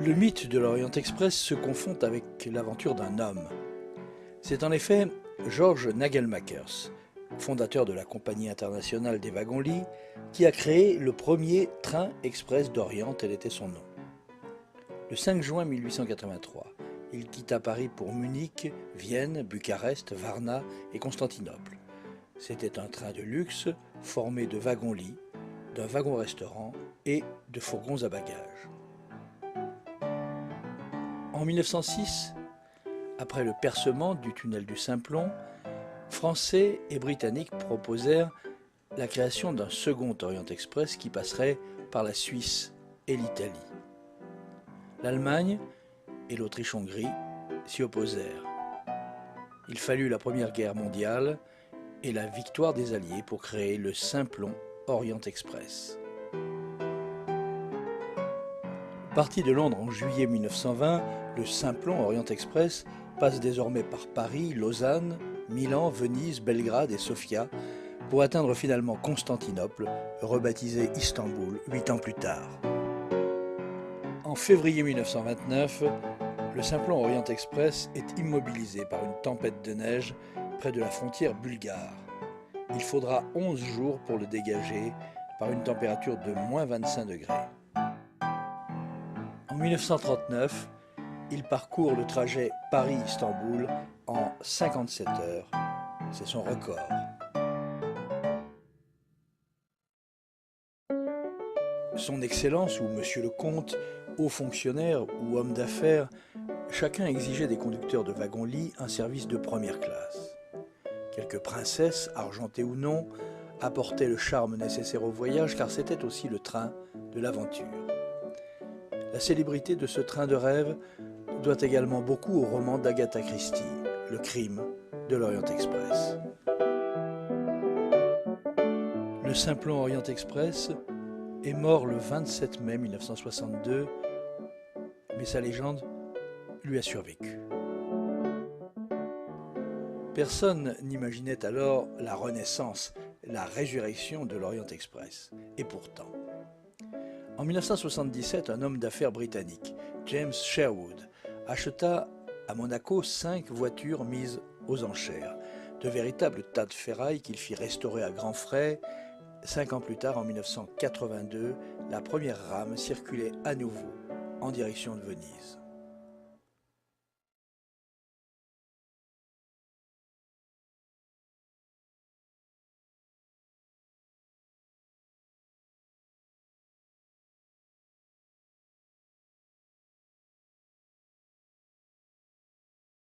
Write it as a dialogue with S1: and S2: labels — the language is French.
S1: Le mythe de l'Orient Express se confond avec l'aventure d'un homme. C'est en effet George Nagelmakers, fondateur de la Compagnie internationale des wagons-lits, qui a créé le premier train express d'Orient, tel était son nom. Le 5 juin 1883, il quitta Paris pour Munich, Vienne, Bucarest, Varna et Constantinople. C'était un train de luxe formé de wagons-lits, d'un wagon-restaurant et de fourgons à bagages. En 1906, après le percement du tunnel du Simplon, Français et Britanniques proposèrent la création d'un second Orient Express qui passerait par la Suisse et l'Italie. L'Allemagne et l'Autriche-Hongrie s'y opposèrent. Il fallut la Première Guerre mondiale et la victoire des Alliés pour créer le Simplon Orient Express. Parti de Londres en juillet 1920, le Simplon Orient Express passe désormais par Paris, Lausanne, Milan, Venise, Belgrade et Sofia pour atteindre finalement Constantinople, rebaptisé Istanbul 8 ans plus tard. En février 1929, le Simplon Orient Express est immobilisé par une tempête de neige près de la frontière bulgare. Il faudra 11 jours pour le dégager par une température de moins 25 degrés. En 1939, il parcourt le trajet Paris-Istanbul en 57 heures. C'est son record. Son Excellence ou Monsieur le Comte, haut fonctionnaire ou homme d'affaires, chacun exigeait des conducteurs de wagons-lits un service de première classe. Quelques princesses, argentées ou non, apportaient le charme nécessaire au voyage car c'était aussi le train de l'aventure. La célébrité de ce train de rêve doit également beaucoup au roman d'Agatha Christie, Le crime de l'Orient Express. Le Simplon Orient Express est mort le 27 mai 1962, mais sa légende lui a survécu. Personne n'imaginait alors la renaissance, la résurrection de l'Orient Express. Et pourtant, en 1977, un homme d'affaires britannique, James Sherwood, acheta à Monaco 5 voitures mises aux enchères, de véritables tas de ferraille qu'il fit restaurer à grands frais. 5 ans plus tard, en 1982, la première rame circulait à nouveau en direction de Venise.